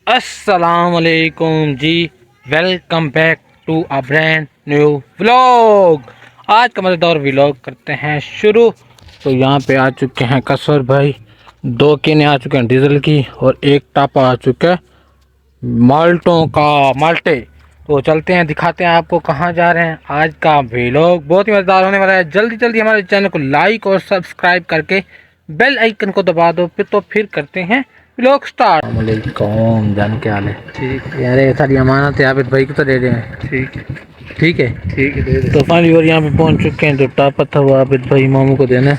अस्सलाम वालेकुम जी। Welcome back to a brand new vlog. आज का मज़ेदार व्लॉग करते हैं शुरू। तो यहाँ पे आ चुके हैं कसर भाई, 2 केने आ चुके हैं डीजल की और एक टापा आ चुका है माल्टों का माल्टे। तो चलते हैं, दिखाते हैं आपको कहाँ जा रहे हैं। आज का व्लॉग बहुत ही मज़ेदार होने वाला है। जल्दी जल्दी हमारे चैनल को लाइक और सब्सक्राइब करके बेल आइकन को दबा दो। फिर करते हैं व्लॉग स्टार्ट। वालेकुम जान के हाल है? ठीक यार, ये सारी अमानत है आबिद भाई को तो दे दें। ठीक है ठीक है ठीक है, दे दे। तो फाइनली और यहाँ पे पहुँच चुके हैं। जो टापा था वो आबिद भाई मामू को देना है,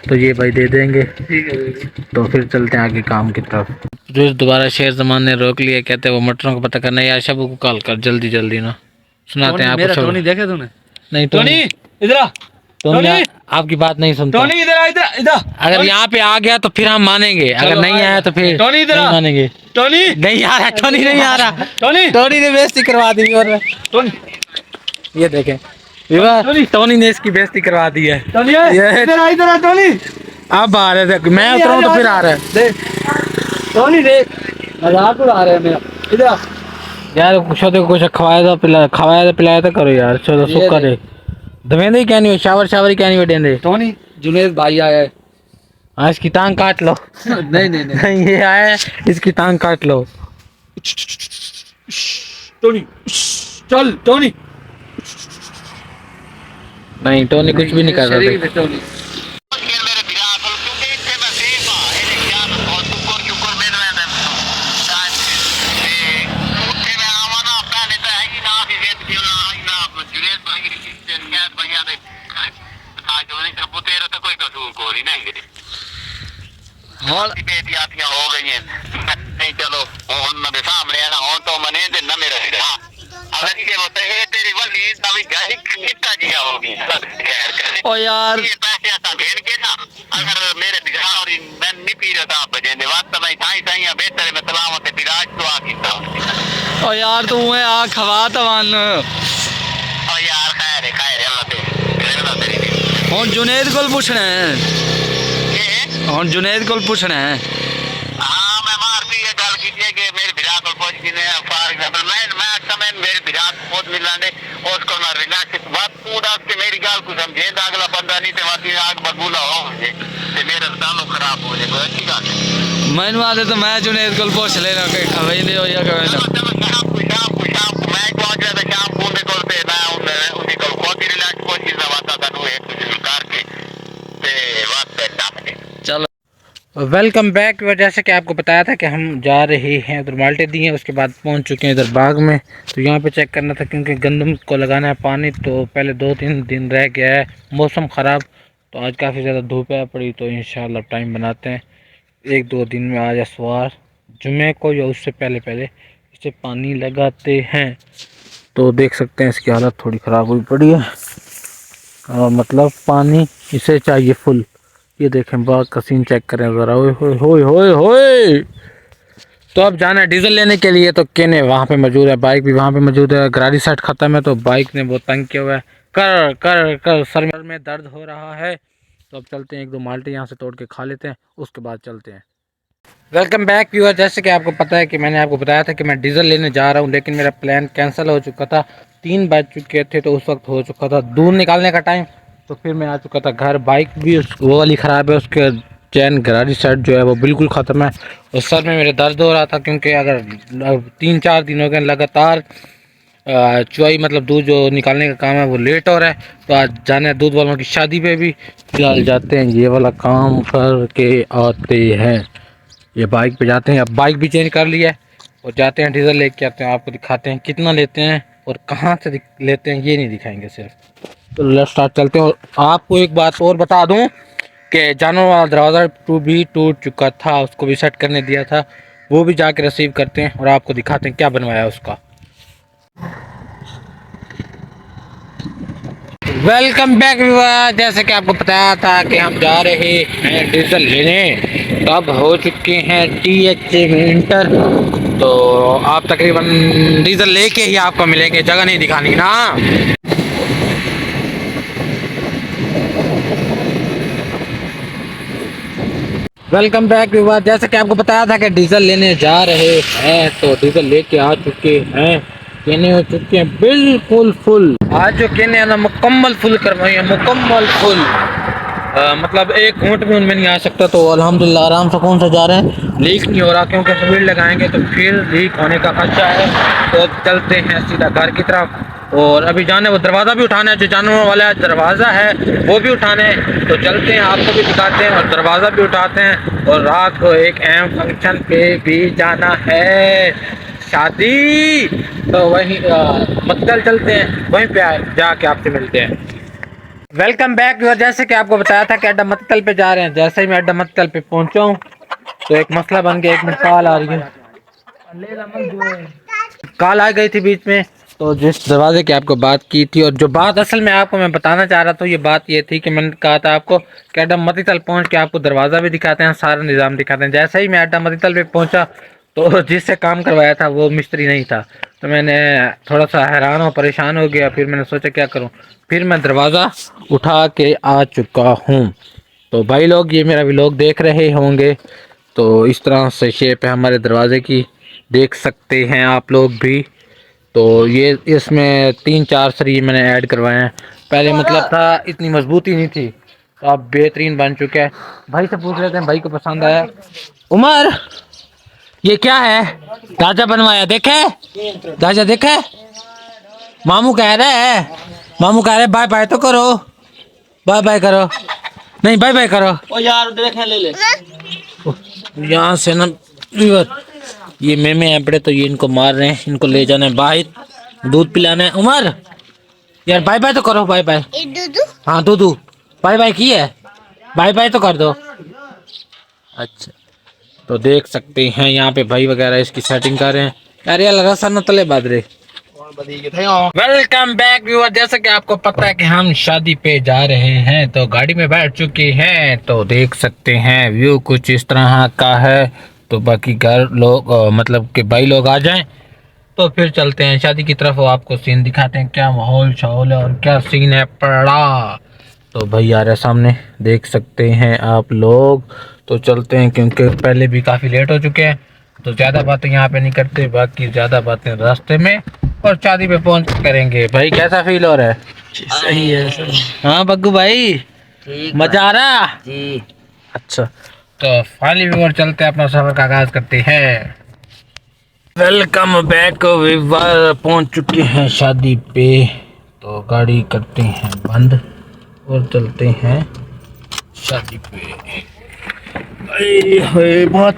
तो ये भाई दे देंगे। ठीक है, तो फिर चलते हैं आगे काम की तरफ। जो दोबारा शेर जमान ने रोक लिया, कहते हैं वो मटरों को पता करना है यार। शबू को कॉल कर जल्दी जल्दी ना, सुनाते हैं आपको। टोनी देखे तूने? नहीं टोनी इधर आ। टोनी आपकी बात नहीं सुनता। टोनी इधर आ, इधर इधर। अगर यहाँ पे आ गया तो फिर हम मानेंगे, अगर नहीं आया तो फिर टोनी इधर नहीं मानेंगे। टोनी नहीं आ रहा, टोनी नहीं आ रहा। टोनी ने बेइज्जती करवा दी। और टोनी ये देखें, टोनी ने इसकी बेइज्जती करवा दी है। इधर आ टोनी। अब आ रहे थे, मैं उतरा तो फिर आ रहा है। टोनी देख, मजाक उड़ा रहे हैं मेरा। इधर यार, कुछ खवाया पिलाया तो करो यार। चलो सुख करे दवेंदे क्या नहीं, शावर ही क्या नहीं बेटेंदे। टोनी जुनेद भाई आया है, हाँ इसकी टांग काट लो। नहीं नहीं नहीं, ये आया है, इसकी टांग काट लो। टोनी चल, टोनी नहीं, टोनी कुछ भी नहीं कर रहा। टोनी हो गई हैं। नहीं चलो उन्होंने सामने आना हो तो मने दे ना मेरा अगर ये होता है तेरी वाली नवी गाड़ी कितना जिया होगी। खैर करे ओ यार, ये पैसे ऐसा भेज के ना, अगर मेरे बिगहा और मैं नहीं पी रहा था बजे ने बात मैं थाई थाई बेहतर मैं सलामत विराज तो आ गया। ओ यार तू है आ खवा तवन। ओ यार खैर अल्लाह ते हुन जुनेद को पूछना है। हुन जुनेद को पूछना है। हां मैं मार दी ये गल कीजिए कि मेरे बिरा को पहुंच की ने फॉर एग्जांपल मैं समय मेरे बिरा को पहुंच मिलाने उसको ना रिलैक्स बात पूरा के मेरी गल को समझे अगला बंदा नहीं ते वाती आग बगूला हो जे ते मेरा दानो खराब हो जाए। कोई अच्छी गल है मैनू आदे तो मैं जुनेद को पूछ लेना कि खवे दे हो या कवे ना। शाम को मैं पहुंच गया था शाम को उनके को पे मैं उन्हीं को बहुत ही रिलैक्स पहुंच की वाता था नु एक दूसरे करके ते बात पे टाप चलो। Welcome back. जैसे कि आपको बताया था कि हम जा रहे हैं उधर माल्टे दिए, उसके बाद पहुंच चुके हैं इधर बाग में। तो यहाँ पे चेक करना था क्योंकि गंदम को लगाना है पानी, तो पहले 2-3 दिन रह गया है, मौसम ख़राब। तो आज काफ़ी ज़्यादा धूप है पड़ी, तो इंशाल्लाह टाइम बनाते हैं 1-2 दिन में। आज इतवार जुमे को या उससे पहले इसे पानी लगाते हैं। तो देख सकते हैं इसकी हालत थोड़ी ख़राब हुई पड़ी है, और मतलब पानी इसे चाहिए फुल। ये देखें बाग का सीन चेक करें ज़रा। ओए होए होए होए होए। तो अब जाना है डीजल लेने के लिए, तो केने वहाँ पे मौजूद है, बाइक भी वहाँ पे मौजूद है। गाड़ी सेट ख़त्म है, तो बाइक ने बहुत तंग किया हुआ है। कर कर कर सर में दर्द हो रहा है। तो अब चलते हैं, 1-2 माल्टे यहाँ से तोड़ के खा लेते हैं, उसके बाद चलते हैं। Welcome back viewer. जैसे कि आपको पता है कि मैंने आपको बताया था कि मैं डीजल लेने जा रहा हूँ, लेकिन मेरा प्लान कैंसिल हो चुका था। 3 बज चुके थे, तो उस वक्त हो चुका था दूध निकालने का टाइम। तो फिर मैं आ चुका था घर। बाइक भी वो वाली ख़राब है, उसके चैन गरारी सेट जो है वो बिल्कुल ख़त्म है। और सर में मेरे दर्द हो रहा था, क्योंकि अगर 3-4 दिन हो गए लगातार चुआई मतलब दूध जो निकालने का काम है वो लेट हो रहा है। तो आज जाना है दूध वालों की शादी पे भी। फिलहाल जाते हैं, ये वाला काम करके आते हैं। ये बाइक पे जाते हैं। अब बाइक भी चेंज कर लिया है, और जाते हैं डीजल लेके आते हैं। आपको दिखाते हैं कितना लेते हैं और कहाँ से लेते हैं, ये नहीं दिखाएंगे सिर्फ। तो लेट्स स्टार्ट, चलते हैं। और आपको एक बात और बता दूं कि जानवर वाला दरवाज़ा भी टूट चुका था, उसको भी सेट करने दिया था, वो भी जाके रिसीव करते हैं और आपको दिखाते हैं क्या बनवाया उसका। Welcome back viewer. जैसे कि आपको बताया था कि हम जा रहे हैं डीजल लेने, तो अब हो चुके हैं TH इंटर। तो आप तकरीबन डीजल लेके ही आपको मिलेंगे, जगह नहीं दिखानी ना। Welcome back viewer. जैसे कि आपको बताया था कि डीजल लेने जा रहे हैं, तो डीजल लेके आ चुके हैं। केने हो चुके हैं बिल्कुल फुल। आज जो केने है ना मुकम्मल फुल करवाई है, मुकम्मल फुल। मतलब एक घूंट भी उनमें नहीं आ सकता। तो अल्हम्दुलिल्लाह आराम से कौन सा जा रहे हैं, लीक नहीं हो रहा, क्योंकि स्पीड लगाएंगे तो फिर लीक होने का खर्चा है। तो चलते हैं सीधा घर की तरफ। और अभी जाने वो दरवाज़ा भी उठाना है, जो जानवर वाला दरवाज़ा है वो भी उठाने है। तो चलते हैं, आपको भी दिखाते हैं और दरवाज़ा भी उठाते हैं। और रात को एक अहम फंक्शन पे भी जाना है, शादी। तो वहीं मक्तल चलते हैं, वहीं पे जाके आपसे मिलते हैं। Welcome back. जैसे कि आपको बताया था कि अड्डा मत्तल पे जा रहे हैं। जैसे ही मैं अड्डा मत्तल पे पहुंचा हूँ तो एक मसला बन गया। एक मिनट, कॉल आ रही है, कॉल आ गई थी बीच में। तो जिस दरवाजे की आपको बात की थी, और जो बात असल में आपको मैं बताना चाह रहा था, ये बात ये थी कि मैंने कहा था आपको कि अड्डा मत्तल पहुंच के आपको दरवाज़ा भी दिखाते हैं, सारा निज़ाम दिखाते हैं। जैसे ही मैं अड्डा मत्तल पे पहुंचा तो जिससे काम करवाया था वो मिस्त्री नहीं था। तो मैंने थोड़ा सा हैरान और परेशान हो गया। फिर मैंने सोचा क्या करूं, फिर मैं दरवाज़ा उठा के आ चुका हूं। तो भाई लोग ये मेरा व्लॉग देख रहे होंगे, तो इस तरह से शेप है हमारे दरवाजे की, देख सकते हैं आप लोग भी। तो ये इसमें 3-4 सरिये मैंने ऐड करवाए हैं। पहले मतलब था इतनी मजबूती नहीं थी, तो अब बेहतरीन बन चुका है। भाई से पूछ लेते हैं भाई को पसंद आया। उमर, ये क्या है? राजा बनवाया, देखे राजा, देखे? मामू कह रहे हैं, मामू कह रहे बाय बाय तो करो, बाय बाय करो। नहीं, बाय बाय करो। ओ यार देखें, ले ले यहाँ से ना। ये मेमे हैं बड़े, तो ये इनको मार रहे हैं, इनको ले जाना है बाहर, दूध पिलाना है। उमर यार बाय बाय तो करो, बाय बाय। हाँ दूधू, बाय बाय की है, बाय बाय तो कर दो। अच्छा, तो देख सकते हैं यहाँ पे भाई वगैरह इसकी सेटिंग कर रहे हैं। अरे यार रसा न तले बादरे। Welcome back viewer. जैसा कि आपको पता है कि हम शादी पे जा रहे हैं, तो गाड़ी में बैठ चुके हैं। तो देख सकते हैं व्यू कुछ इस तरह का है। तो बाकी घर लोग मतलब कि भाई लोग आ जाएं तो फिर चलते हैं शादी की तरफ। और आपको सीन दिखाते हैं, क्या माहौल शाहौल है और क्या सीन है पड़ा। तो भाई आ रहा है सामने, देख सकते हैं आप लोग। तो चलते हैं, क्योंकि पहले भी काफ़ी लेट हो चुके हैं। तो ज़्यादा बातें यहाँ पे नहीं करते, बाकी ज़्यादा बातें रास्ते में और शादी पे पहुँच करेंगे। भाई कैसा फील हो रहा है? सही है, सही। हाँ बग्गू भाई, मजा आ रहा जी। अच्छा। तो फाइनली व्यूअर चलते हैं, अपना सफर का आगाज करते हैं। वेलकम बैक व्यूअर, पहुँच चुके हैं शादी पे। तो गाड़ी करते हैं बंद और चलते हैं शादी पे। बहुत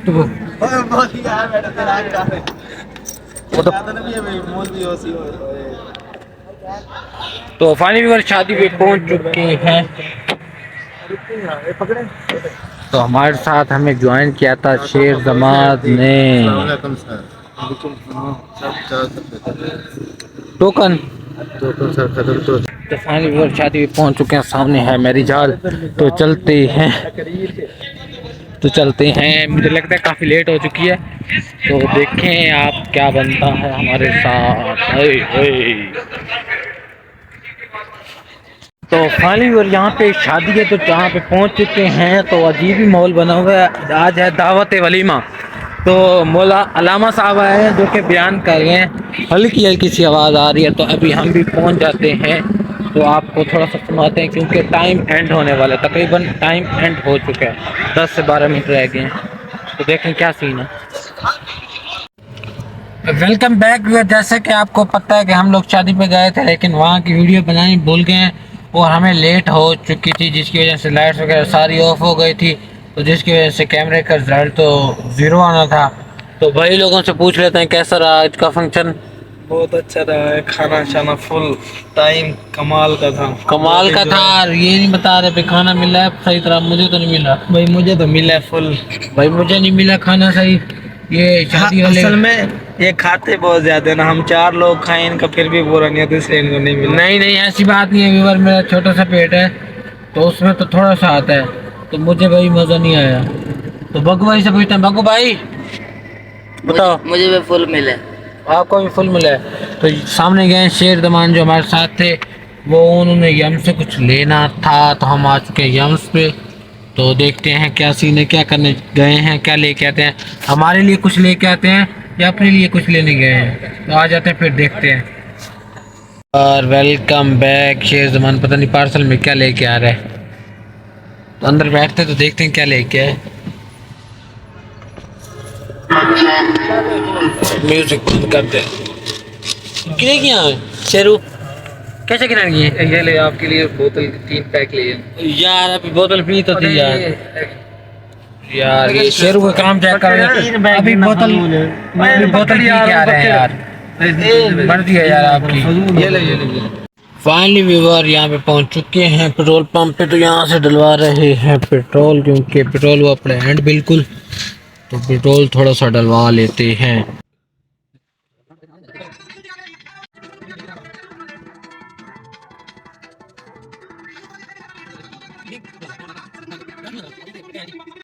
तो फाइनली व्यूअर शादी पे पहुंच चुके हैं। तो हमारे साथ हमें ज्वाइन किया था शेर जमात ने। टोकन तो फाइनली व्यूअर शादी पे पहुंच चुके हैं। सामने है मेरी जाल। तो चलते हैं, तो चलते हैं। मुझे लगता है काफ़ी लेट हो चुकी है, तो देखें आप क्या बनता है हमारे साथ। तो फाइनली और यहाँ पे शादी है, तो जहाँ पे पहुँच चुके हैं। तो अजीब ही माहौल बना हुआ है। आज है दावत वलीमा। तो मौला अलामा साहब आए हैं जो कि बयान कर रहे हैं। हल्की हल्की सी आवाज़ आ रही है, तो अभी हम भी पहुँच जाते हैं। तो आपको थोड़ा सा सुनाते हैं, क्योंकि टाइम एंड होने वाला है। तकरीबन टाइम एंड हो चुका है, 10 से 12 मिनट रह गए हैं। तो देखें क्या सीन है। Welcome back. जैसे कि आपको पता है कि हम लोग शादी पे गए थे, लेकिन वहाँ की वीडियो बनानी भूल गए हैं और हमें लेट हो चुकी थी, जिसकी वजह से लाइट्स वगैरह सारी ऑफ हो गई थी। तो जिसकी वजह से कैमरे का रिजल्ट तो 0 आना था। तो भाई लोगों से पूछ लेते हैं कैसा रहा आज का फंक्शन। बहुत अच्छा रहा है, खाना शाना फुल टाइम कमाल का था। कमाल का था। ये नहीं बता रहे खाना मिला है सही तरह? मुझे तो नहीं मिला भाई, मुझे तो मिला है फुल। भाई मुझे नहीं मिला खाना सही। ये शादी वाले असल में ये खाते बहुत ज्यादा ना, हम 4 लोग खाए, इनका फिर भी पूरा नहीं होता, इसलिए इनको नहीं मिला। नहीं नहीं, ऐसी बात नहीं है व्यूअर, मेरा छोटा सा पेट है तो उसमें तो थोड़ा सा आता है। तो मुझे भाई मज़ा नहीं आया। तो बग्गू भाई से पूछते हैं, बग्गू भाई बताओ। मुझे भी फुल मिला। आपको भी फुल मिला है? तो सामने गए शेर दमान जो हमारे साथ थे, वो उन्होंने यम से कुछ लेना था, तो हम आ चुके हैं यम्स पे। तो देखते हैं क्या सीन है, क्या करने गए हैं, क्या लेके आते हैं। हमारे लिए कुछ लेके आते हैं या अपने लिए कुछ लेने गए हैं, तो आ जाते हैं फिर देखते हैं। और वेलकम बैक शेर ज़मान। पता नहीं पार्सल में क्या लेके आ रहा है, तो अंदर बैठते हैं तो देखते हैं क्या लेके आए। म्यूजिक बंद करते हैं। कितने की है शेरू, कैसे गिरानी है? ये ले आपके लिए बोतल 3 पैक लिए यार अभी बोतल पी तो थी यार। यार ये शेरू का काम चेक करो यार। अभी बोतल पी के आ रहे हैं यार, बढ़ दिया यार आपकी। ये ले फाइनली व्यूअर यहाँ पे पहुँच चुके हैं पेट्रोल पंप पे। तो यहाँ से डलवा रहे हैं पेट्रोल, क्योंकि पेट्रोल वो अपने एंड बिल्कुल, तो पेट्रोल थोड़ा सा डलवा लेते हैं।